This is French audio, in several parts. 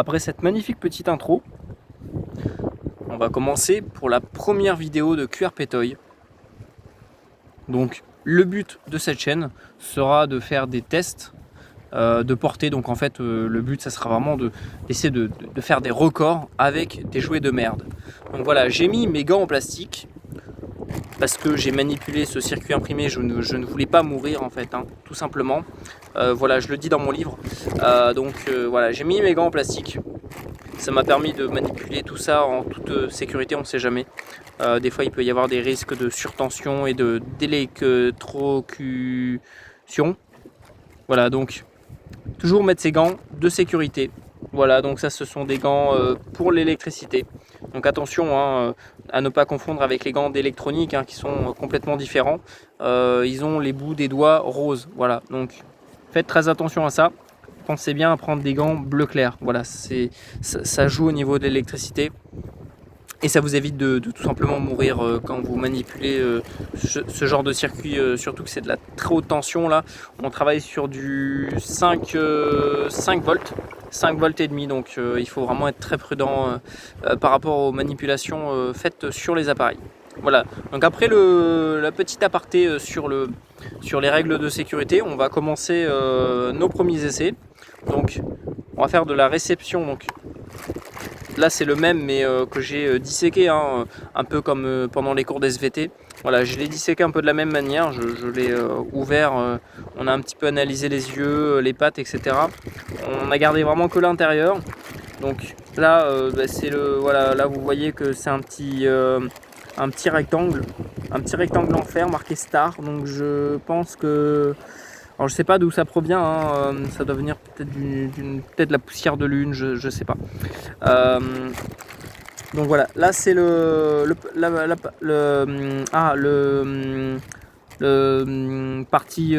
après cette magnifique petite intro, on va commencer pour la première vidéo de QR Toy. Donc le but de cette chaîne sera de faire des tests de portée. Donc en fait le but ça sera vraiment d'essayer de faire des records avec des jouets de merde. Donc voilà, j'ai mis mes gants en plastique parce que j'ai manipulé ce circuit imprimé, je ne voulais pas mourir en fait, tout simplement. Voilà, je le dis dans mon livre. Voilà, j'ai mis mes gants en plastique. Ça m'a permis de manipuler tout ça en toute sécurité, on ne sait jamais. Des fois il peut y avoir des risques de surtension et d'électrocution. Voilà, donc toujours mettre ses gants de sécurité. Voilà, donc ça ce sont des gants pour l'électricité. Donc attention à ne pas confondre avec les gants d'électronique qui sont complètement différents. Ils ont les bouts des doigts roses. Voilà, donc faites très attention à ça. Pensez bien à prendre des gants bleu clair. Voilà, ça joue au niveau de l'électricité. Et ça vous évite de tout simplement mourir quand vous manipulez ce genre de circuit, surtout que c'est de la très haute tension là. On travaille sur du 5 volts, 5 volts et demi, donc il faut vraiment être très prudent par rapport aux manipulations faites sur les appareils. Voilà, donc après la petite aparté sur les règles de sécurité, on va commencer nos premiers essais. Donc on va faire de la réception. Donc là c'est le même mais que j'ai disséqué un peu comme pendant les cours d'SVT. Voilà, je l'ai disséqué un peu de la même manière, je l'ai ouvert, on a un petit peu analysé les yeux, les pattes, etc. On a gardé vraiment que l'intérieur. Donc là voilà, là vous voyez que c'est un petit rectangle en fer marqué Star. Donc je pense que, alors je sais pas d'où ça provient, ça doit venir peut-être peut-être la poussière de lune, je sais pas. Donc voilà, là c'est partie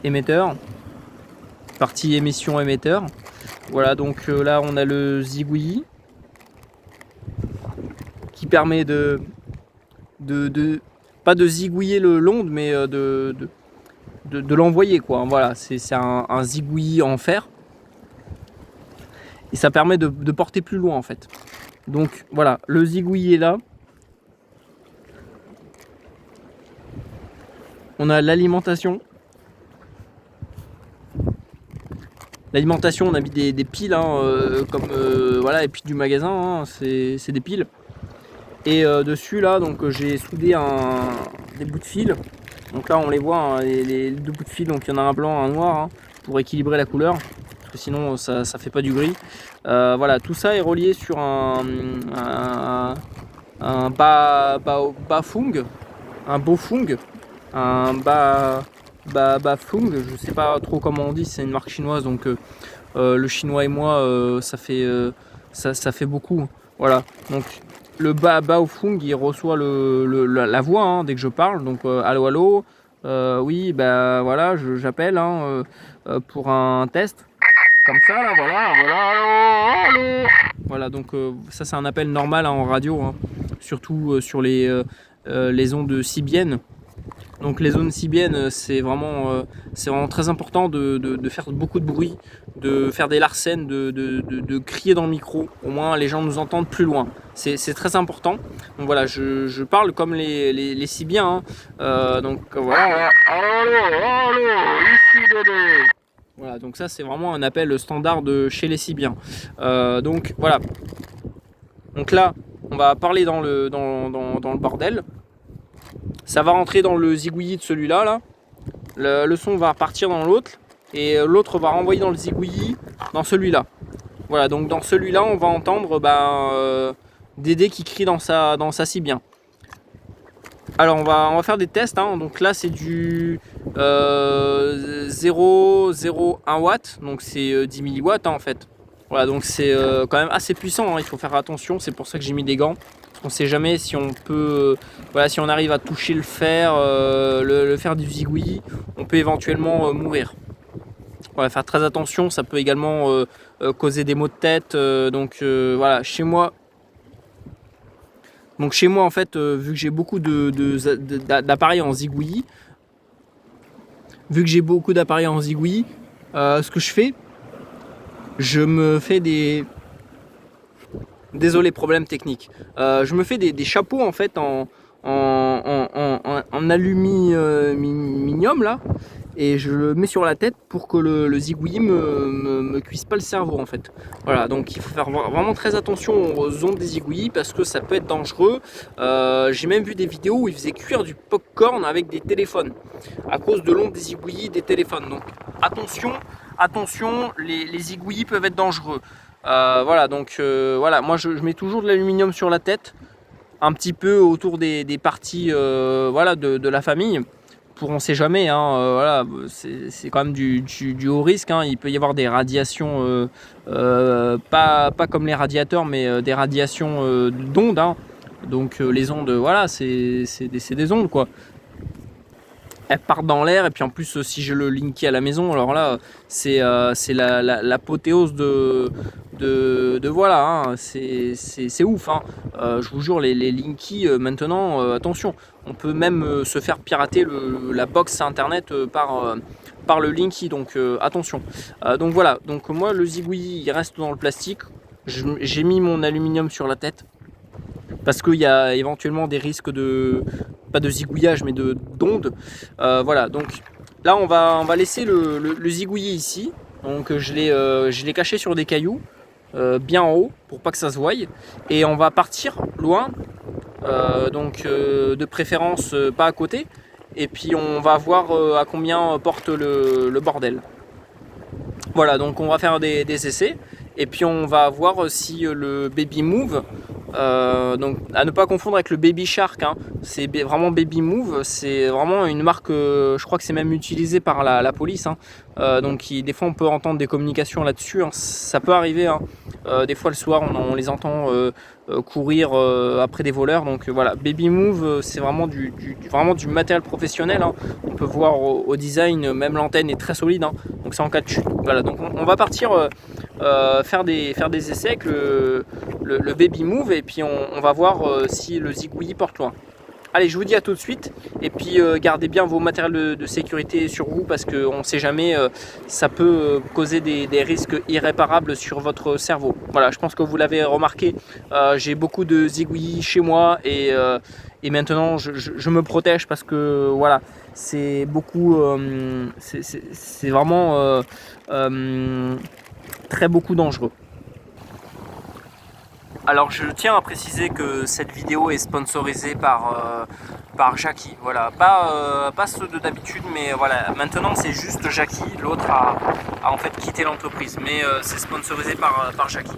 émetteur, partie émission émetteur. Voilà, donc là on a le zigouillis qui permet pas de zigouiller l'onde, mais de l'envoyer quoi. Voilà, c'est un zigouillis en fer et ça permet de porter plus loin en fait. Donc voilà, le zigouillis est là. On a l'alimentation. L'alimentation, on a mis des piles comme voilà, et puis du magasin, c'est des piles. Et dessus là, donc j'ai soudé des bouts de fil. Donc là on les voit, les deux bouts de fil, donc il y en a un blanc, un noir, pour équilibrer la couleur, parce que sinon ça fait pas du gris. Voilà, tout ça est relié sur un bafung, un bofung, un bafung, je sais pas trop comment on dit, c'est une marque chinoise, donc le chinois et moi ça fait beaucoup. Voilà, donc le Baofeng il reçoit la voix dès que je parle, donc allô allô, oui bah voilà, j'appelle pour un test comme ça là, voilà allô, allô. Voilà, donc ça c'est un appel normal en radio, surtout sur les ondes sibiennes. Donc les zones sibiennes, c'est vraiment très important de faire beaucoup de bruit, de faire des larcènes, de crier dans le micro. Au moins les gens nous entendent plus loin. C'est très important. Donc voilà, je parle comme les sibiens. Donc voilà. Allô, ici Dédé. Voilà, donc ça c'est vraiment un appel standard de chez les sibiens. Donc voilà. Donc là, on va parler dans le bordel. Ça va rentrer dans le zigouillis de celui-là. Là. Le son va partir dans l'autre. Et l'autre va renvoyer dans le zigouillis dans celui-là. Voilà, donc dans celui-là, on va entendre Dédé qui crie dans sa sibien. Alors, on va faire des tests. Donc là, c'est du 0,01 watts. Donc c'est 10 milliwatts en fait. Voilà, donc c'est quand même assez puissant. Il faut faire attention. C'est pour ça que j'ai mis des gants. On sait jamais si on peut, voilà, si on arrive à toucher le fer, le fer du zigouillis, on peut éventuellement mourir. Voilà, faire très attention, ça peut également causer des maux de tête. Voilà, chez moi en fait, vu que j'ai beaucoup d'appareils en zigouillis, ce que je fais, je me fais des... Désolé, problème technique. Je me fais des chapeaux en fait en aluminium là, et je le mets sur la tête pour que le zigouillis me cuise pas le cerveau en fait. Voilà, donc il faut faire vraiment très attention aux ondes des zigouillis parce que ça peut être dangereux. J'ai même vu des vidéos où ils faisaient cuire du popcorn avec des téléphones à cause de l'onde des zigouillis des téléphones. Donc attention, attention, les zigouillis peuvent être dangereux. Voilà, donc voilà, moi je mets toujours de l'aluminium sur la tête, un petit peu autour des parties voilà, de la famille, pour on sait jamais, hein, voilà, c'est quand même du haut risque, hein, il peut y avoir des radiations, pas comme les radiateurs, mais des radiations d'ondes, hein. Donc les ondes, voilà, c'est des ondes quoi. Elles partent dans l'air et puis en plus si je le linky à la maison, alors là c'est l'apothéose de voilà, hein, c'est ouf, hein. Je vous jure, les linkies maintenant, attention, on peut même se faire pirater la box internet par le linky, donc attention. Donc voilà, donc moi le zigouillis il reste dans le plastique, j'ai mis mon aluminium sur la tête parce qu'il y a éventuellement des risques de, pas de zigouillage, mais d'ondes. Voilà, donc là on va laisser le zigouillis ici. Donc je l'ai caché sur des cailloux, bien en haut, pour pas que ça se voie. Et on va partir loin, donc de préférence pas à côté. Et puis on va voir à combien porte le bordel. Voilà, donc on va faire des essais. Et puis on va voir si le Baby Move, donc à ne pas confondre avec le Baby Shark, hein. C'est vraiment Baby Move, c'est vraiment une marque, je crois que c'est même utilisé par la police, hein. Donc des fois on peut entendre des communications là-dessus, hein. Ça peut arriver, hein. Des fois le soir on les entend courir après des voleurs. Donc voilà, Baby Move, c'est vraiment vraiment du matériel professionnel, hein. On peut voir au design, même l'antenne est très solide, hein. Donc c'est en cas de chute. Voilà, donc on va partir faire des essais avec le Baby Move, et puis on va voir si le zigouillis porte loin. Allez, je vous dis à tout de suite, et puis gardez bien vos matériels de sécurité sur vous, parce qu'on ne sait jamais, ça peut causer des risques irréparables sur votre cerveau. Voilà, je pense que vous l'avez remarqué, j'ai beaucoup de zigouillis chez moi, et maintenant je me protège parce que voilà, c'est beaucoup, c'est vraiment très beaucoup dangereux. Alors je tiens à préciser que cette vidéo est sponsorisée par Jackie, voilà, pas ceux de d'habitude, mais voilà, maintenant c'est juste Jackie, l'autre a en fait quitté l'entreprise, mais c'est sponsorisé par Jackie.